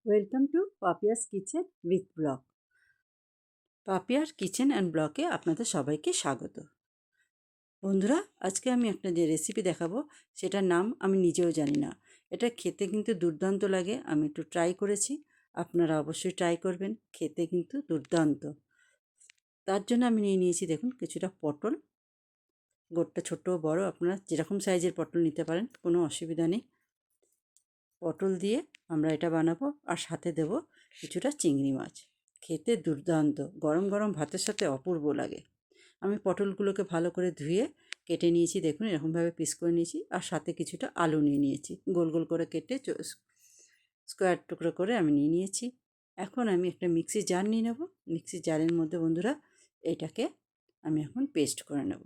Welcome to পাপিয়াস kitchen with blog. পাপিয়ার kitchen and ব্লগে আপনাদের সবাইকে স্বাগত। বন্ধুরা, আজকে আমি একটা যে রেসিপি দেখাবো সেটার নাম আমি নিজেও জানি না। এটা খেতে কিন্তু দুর্দান্ত লাগে। আমি একটু ট্রাই করেছি, আপনারা অবশ্যই ট্রাই করবেন, খেতে কিন্তু দুর্দান্ত। তার জন্য আমি নিয়ে নিয়েছি, দেখুন, কিছুটা পটল। গোটটা ছোটো বড় আপনারা যেরকম সাইজের পটল নিতে পারেন, কোনো অসুবিধা নেই। পটল দিয়ে আমরা এটা বানাবো, আর সাথে দেব কিছুটা চিংড়ি মাছ। খেতে দুর্দান্ত, গরম গরম ভাতের সাথে অপূর্ব লাগে। আমি পটলগুলোকে ভালো করে ধুয়ে কেটে নিয়েছি, দেখুন এরকমভাবে পিস করে নিয়েছি। আর সাথে কিছুটা আলু নিয়ে নিয়েছি, গোল গোল করে কেটে স্কোয়ার টুকরো করে আমি নিয়ে নিয়েছি। এখন আমি একটা মিক্সি জার নিয়ে নেব। মিক্সি জারের মধ্যে বন্ধুরা এটাকে আমি এখন পেস্ট করে নেব।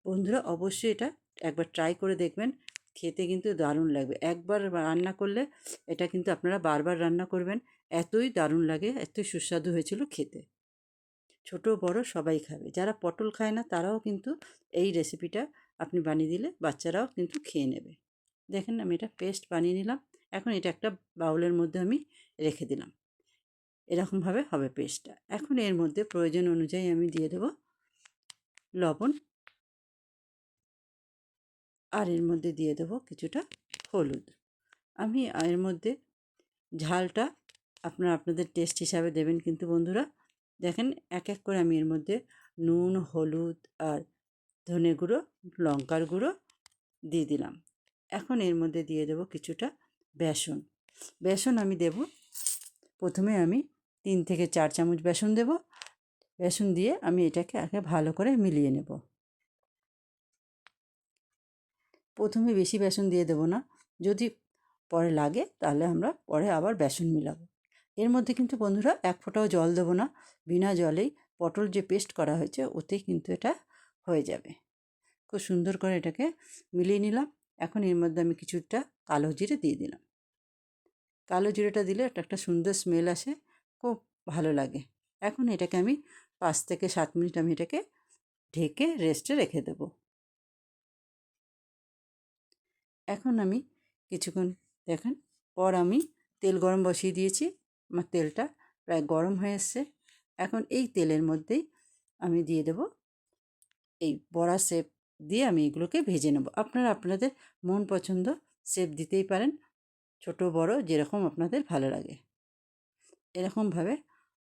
বন্ধুরা, অবশ্যই এটা একবার ট্রাই করে দেখবেন, খেতে কিন্তু দারুণ লাগবে। একবার রান্না করলে এটা কিন্তু আপনারা বারবার রান্না করবেন, এতই দারুণ লাগে, এতই সুস্বাদু হয়েছিল খেতে। ছোট বড় সবাই খাবে। যারা পটল খায় না তারাও কিন্তু এই রেসিপিটা আপনি বানিয়ে দিলে বাচ্চারাও কিন্তু খেয়ে নেবে। দেখেন, আমি এটা পেস্ট বানিয়ে নিলাম। এখন এটা একটা বাউলের মধ্যে আমি রেখে দিলাম। এরকমভাবে হবে পেস্টটা। এখন এর মধ্যে প্রয়োজন অনুযায়ী আমি দিয়ে দেব লবণ, আর এর মধ্যে দিয়ে দেবো কিছুটা হলুদ। আমি এর মধ্যে ঝালটা আপনারা আপনাদের টেস্ট হিসাবে দেবেন কিন্তু বন্ধুরা। দেখেন, এক এক করে আমি এর মধ্যে নুন, হলুদ আর ধনে গুঁড়ো, লঙ্কার গুঁড়ো দিয়ে দিলাম। এখন এর মধ্যে দিয়ে দেবো কিছুটা বেসন। বেসন আমি দেব, প্রথমে আমি 3 থেকে 4 চামচ বেসন দেব। বেসন দিয়ে আমি এটাকে আগে ভালো করে মিলিয়ে নেব। প্রথমে বেশি বেসন দিয়ে দেবো না, যদি পরে লাগে তাহলে আমরা পরে আবার বেসন মিলাবো। এর মধ্যে কিন্তু বন্ধুরা এক ফোঁটাও জল দেবো না, বিনা জলেই পটল যে পেস্ট করা হয়েছে ওতেই কিন্তু এটা হয়ে যাবে। খুব সুন্দর করে এটাকে মিলিয়ে নিলাম। এখন এর মধ্যে আমি কিছুটা কালো জিরে দিয়ে দিলাম। কালো জিরেটা দিলে এটা একটা সুন্দর স্মেল আসে, খুব ভালো লাগে। এখন এটাকে আমি 5 থেকে 7 মিনিট আমি এটাকে ঢেকে রেস্টে রেখে দেবো। এখন আমি কিছুক্ষণ দেখেন পর আমি তেল গরম বসিয়ে দিয়েছি। আমার তেলটা প্রায় গরম হয়ে এসছে। এখন এই তেলের মধ্যেই আমি দিয়ে দেব এই বড়া শেপ দিয়ে আমি এগুলোকে ভেজে নেব। আপনারা আপনাদের মন পছন্দ শেপ দিতেই পারেন, ছোট বড় যেরকম আপনাদের ভালো লাগে। এরকমভাবে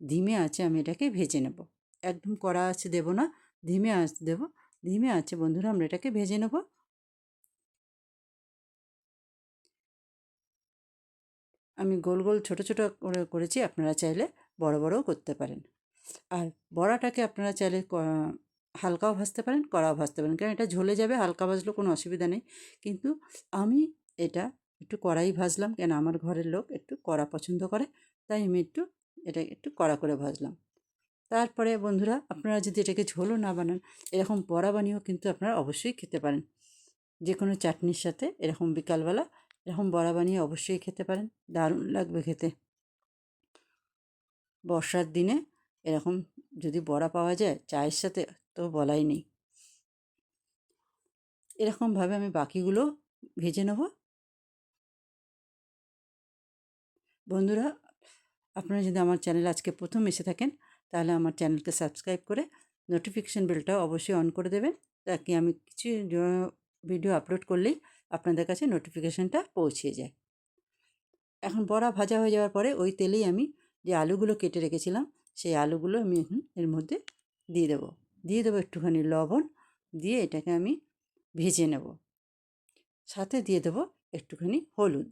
ধিমে আঁচে আমি এটাকে ভেজে নেব। একদম কড়া আঁচে দেবো না, ধিমে আঁচ দেব। ধিমে আঁচে বন্ধুরা আমরা এটাকে ভেজে নেব। আমি গোল গোল ছোট ছোট করে করেছি, আপনারা চাইলে বড় বড়ও করতে পারেন। আর বড়াটাকে আপনারা চাইলে হালকাও ভাজতে পারেন, কড়াও ভাজতে পারেন, কারণ এটা ঝলে যাবে। হালকা ভাজলেও কোনো অসুবিধা নেই, কিন্তু আমি এটা একটু কড়াই ভাজলাম, কেন আমার ঘরের লোক একটু কড়া পছন্দ করে, তাই আমি এটা একটু কড়া করে ভাজলাম। তারপরে বন্ধুরা, আপনারা যদি এটাকে ঝোলও না বানান, এরকম বড়া বানিয়েও কিন্তু আপনারা অবশ্যই খেতে পারেন। যে কোনো চাটনির সাথে এরকম বিকালবেলা এরকম বড়া বানিয়ে অবশ্যই খেতে পারেন, দারুণ লাগবে খেতে। বর্ষার দিনে এরকম যদি বড়া পাওয়া যায় চায়ের সাথে, তো বলাই নেই। এরকমভাবে আমি বাকিগুলো ভেজে নেব। বন্ধুরা, আপনারা যদি আমার চ্যানেল আজকে প্রথম এসে থাকেন, তাহলে আমার চ্যানেলকে সাবস্ক্রাইব করে নোটিফিকেশান বেলটাও অবশ্যই অন করে দেবেন, তাকে আমি কিছু ভিডিও আপলোড করলেই আপনাদের কাছে নোটিফিকেশানটা পৌঁছে যায়। এখন বড়া ভাজা হয়ে যাওয়ার পরে ওই তেলেই আমি যে আলুগুলো কেটে রেখেছিলাম, সেই আলুগুলো আমি এখন এর মধ্যে দিয়ে দেবো। দিয়ে দেবো একটুখানি লবণ, দিয়ে এটাকে আমি ভেজে নেব। সাথে দিয়ে দেবো একটুখানি হলুদ।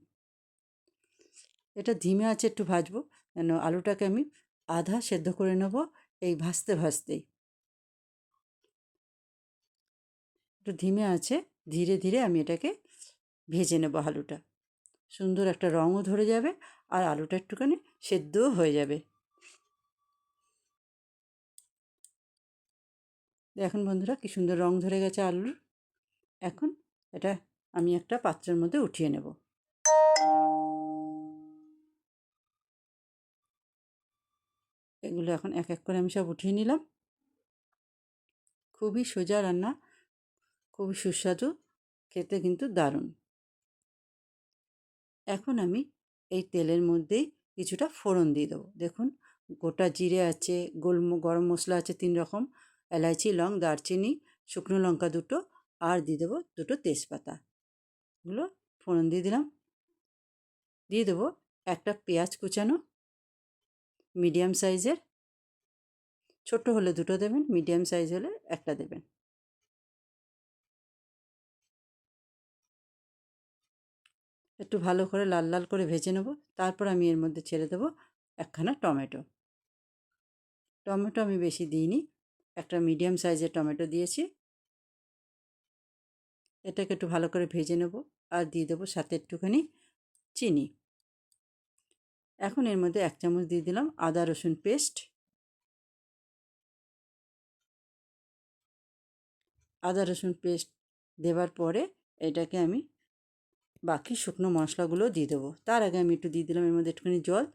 এটা ধিমে আঁচে একটু ভাজবো, কেন আলুটাকে আমি আধা সেদ্ধ করে নেব এই ভাজতে ভাজতেই। একটু ধিমে আঁচে ধীরে ধীরে আমি এটাকে ভেজে নেব। আলুটা সুন্দর একটা রঙও ধরে যাবে, আর আলুটা একটুখানি সেদ্ধও হয়ে যাবে। দেখুন বন্ধুরা, কি সুন্দর রং ধরে গেছে আলুর। এখন এটা আমি একটা পাত্রের মধ্যে উঠিয়ে নেব। এগুলো এখন এক এক করে আমি সব উঠিয়ে নিলাম। খুবই সোজা রান্না, খুবই সুস্বাদু, খেতে কিন্তু দারুণ। এখন আমি এই তেলের মধ্যেই কিছুটা ফোড়ন দিয়ে দেবো। দেখুন গোটা জিরে আছে, গরম মশলা আছে 3 রকম, এলাচি, লং, দারচিনি, শুকনো লঙ্কা 2টো, আর দিয়ে দেবো 2টো তেজপাতা। এগুলো ফোড়ন দিয়ে দিলাম। দিয়ে দেবো একটা পেঁয়াজ কুচানো, মিডিয়াম সাইজের, ছোট হলে 2টো দেবেন, মিডিয়াম সাইজ হলে 1টা দেবেন। একটু ভালো করে লাল লাল করে ভেজে নেব। তারপর আমি এর মধ্যে ছেড়ে দেবো একখানা টমেটো। টমেটো আমি বেশি দিইনি, একটা মিডিয়াম সাইজের টমেটো দিয়েছি। এটাকে একটু ভালো করে ভেজে নেব আর দিয়ে দেবো সাথে একটুখানি চিনি। এখন এর মধ্যে 1 চামচ দিয়ে দিলাম আদা রসুন পেস্ট। আদা রসুন পেস্ট দেওয়ার পরে এটাকে আমি বাকি শুকনো মশলাগুলো দিয়ে দেবো। তার আগে আমি একটু দিয়ে দিলাম এর মধ্যে একটুখানি জল।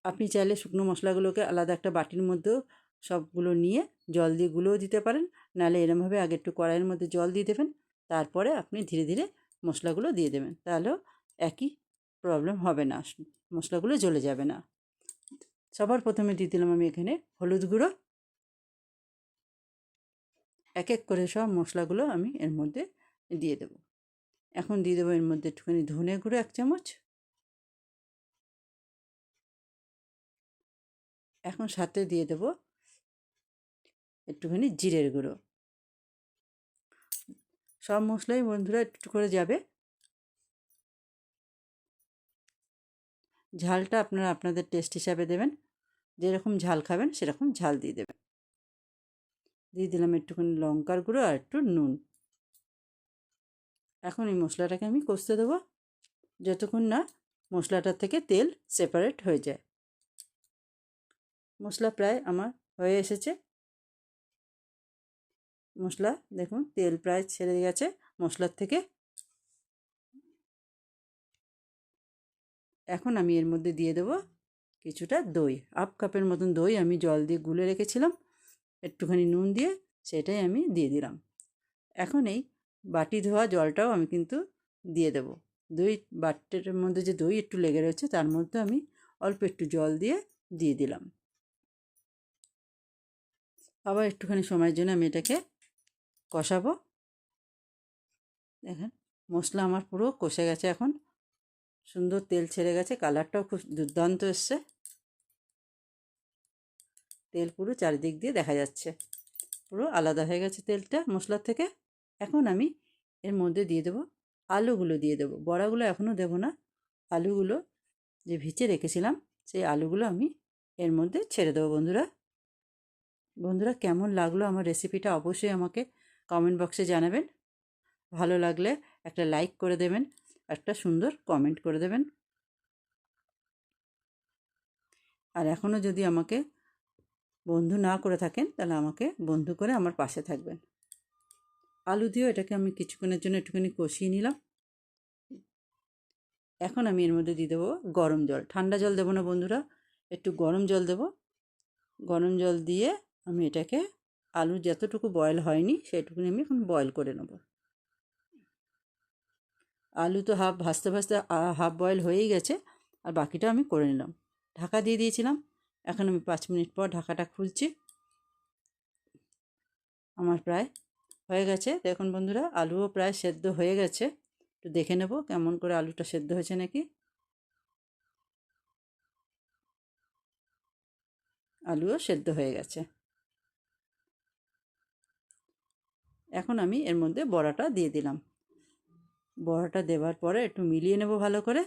আপনি চাইলে শুকনো মশলাগুলোকে আলাদা একটা বাটির মধ্যেও সবগুলো নিয়ে জল দিয়ে গুলেও দিতে পারেন, নাহলে এরমভাবে আগে একটু কড়াইয়ের মধ্যে জল দিয়ে দেবেন, তারপরে আপনি ধীরে ধীরে মশলাগুলো দিয়ে দেবেন। তাহলেও একই প্রবলেম হবে না, মশলাগুলো জ্বলে যাবে না। সবার প্রথমে দিয়ে দিলাম আমি এখানে হলুদ গুঁড়ো। এক এক করে সব মশলাগুলো আমি এর মধ্যে দিয়ে দেবো। এখন দিয়ে দেবো এর মধ্যে একটুখানি ধনে গুঁড়ো 1 চামচ। এখন সাথে দিয়ে দেবো একটুখানি জিরের গুঁড়ো। সব মশলাই বন্ধুরা একটু করে যাবে। ঝালটা আপনারা আপনাদের টেস্ট হিসাবে দেবেন, যেরকম ঝাল খাবেন সেরকম ঝাল দিয়ে দেবেন। দিয়ে দিলাম একটুখানি লঙ্কার গুঁড়ো আর একটু নুন। এখন এই মশলাটাকে আমি কষতে দেবো যতক্ষণ না মশলাটার থেকে তেল সেপারেট হয়ে যায়। মশলা প্রায় আমার হয়ে এসেছে। মশলা দেখুন তেল প্রায় ছেড়ে গেছে মশলার থেকে। এখন আমি এর মধ্যে দিয়ে দেবো কিছুটা দই, 1/2 কাপের মতন দই আমি জল দিয়ে গুলে রেখেছিলাম, একটুখানি নুন দিয়ে সেটাই আমি দিয়ে দিলাম। এখন এই বাটি ধোয়া জলটাও আমি কিন্তু দিয়ে দেবো। বাটির মধ্যে যে দই একটু লেগে রয়েছে তার মধ্যে আমি অল্প একটু জল দিয়ে দিলাম। আবার একটুখানি সময়ের জন্য আমি এটাকে কষাবো। দেখেন মশলা আমার পুরো কষে গেছে, এখন সুন্দর তেল ছেড়ে গেছে, কালারটাও খুব দুর্দান্ত এসছে। তেল পুরো চারিদিক দিয়ে দেখা যাচ্ছে, পুরো আলাদা হয়ে গেছে তেলটা মশলার থেকে। এখন আমি এর মধ্যে দিয়ে দেবো আলুগুলো দিয়ে দেবো। বড়াগুলো এখনও দেবো না, আলুগুলো যে ভিজে রেখেছিলাম সেই আলুগুলো আমি এর মধ্যে ছেড়ে দেবো। বন্ধুরা কেমন লাগলো আমার রেসিপিটা অবশ্যই আমাকে কমেন্ট বক্সে জানাবেন। ভালো লাগলে একটা লাইক করে দেবেন, একটা সুন্দর কমেন্ট করে দেবেন। আর এখনও যদি আমাকে বন্ধু না করে থাকেন তাহলে আমাকে বন্ধু করে আমার পাশে থাকবেন। আলু দিয়েও এটাকে আমি কিছুক্ষণের জন্য একটুখানি কষিয়ে নিলাম। এখন আমি এর মধ্যে দিয়ে দেবো গরম জল। ঠান্ডা জল দেবো না বন্ধুরা, একটু গরম জল দেবো। গরম জল দিয়ে আমি এটাকে আলু যতটুকু বয়েল হয়নি সেটুকুনি আমি এখন বয়েল করে নেব। আলু তো ভাজতে ভাজতে হাফ বয়েল হয়েই গেছে, আর বাকিটা আমি করে নিলাম। ঢাকা দিয়ে দিয়েছিলাম, এখন আমি 5 মিনিট পর ঢাকাটা খুলছি। আমার প্রায় হয়ে গেছে। দেখুন বন্ধুরা আলুও প্রায় সেদ্ধ হয়ে গেছে। একটু দেখে নেব কেমন করে আলুটা সেদ্ধ হয়েছে নাকি। আলুও সেদ্ধ হয়ে গেছে। এখন আমি এর মধ্যে বড়াটা দিয়ে দিলাম। বড়াটা দেওয়ার পরে একটু মিলিয়ে নেব ভালো করে।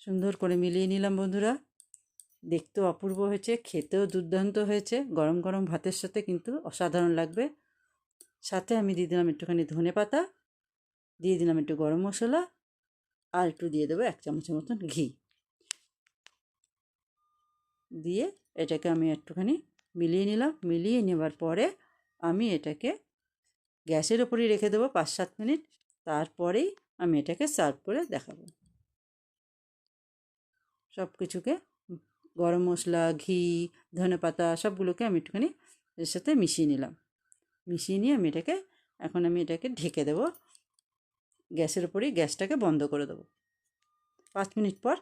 সুন্দর করে মিলিয়ে নিলাম বন্ধুরা। দেখতেও অপূর্ব হয়েছে, খেতেও দুর্দান্ত হয়েছে। গরম গরম ভাতের সাথে কিন্তু অসাধারণ লাগবে। সাথে আমি দিয়ে দিলাম একটুখানি ধনেপাতা, দিয়ে দিলাম একটু গরম মশলা, আর একটু দিয়ে দেবো 1 চামচের মতন ঘি। দিয়ে এটাকে আমি একটুখানি মিলিয়ে নিলাম। মিলিয়ে নেবার পরে আমি এটাকে গ্যাসের ওপরেই রেখে দেবো 5-7 মিনিট। তারপরেই আমি এটাকে সার্ভ করে দেখাবো। সব কিছুকে গরম মশলা, ঘি, ধনেপাতা সবগুলোকে আমি একটুখানি এর সাথে মিশিয়ে নিলাম। মিশিয়ে নিয়ে আমি এটাকে এখন ঢেকে দেবো গ্যাসের উপরেই গ্যাসটাকে বন্ধ করে দেবো। 5 মিনিট পর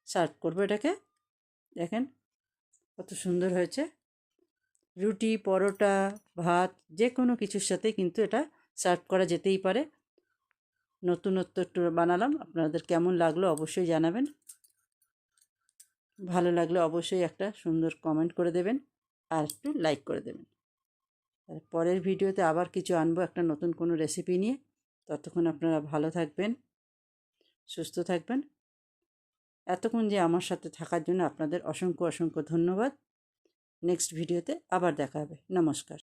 সার্ভ করবো এটাকে। দেখেন কত সুন্দর হয়েছে। রুটি, পরোটা, ভাত যে কোনো কিছুর সাথে কিন্তু এটা সার্ভ করা যেতেই পারে। নতুনত্ব একটু বানালাম, আপনাদের কেমন লাগলো অবশ্যই জানাবেন। ভালো লাগলে অবশ্যই একটা সুন্দর কমেন্ট করে দেবেন আর একটু লাইক করে দেবেন। আর পরের ভিডিওতে আবার কিছু আনবো একটা নতুন কোনো রেসিপি নিয়ে। ততক্ষণ আপনারা ভালো থাকবেন, সুস্থ থাকবেন। এতক্ষণ যে আমার সাথে থাকার জন্য আপনাদের অসংখ্য অসংখ্য ধন্যবাদ। নেক্সট ভিডিওতে আবার দেখা হবে। নমস্কার।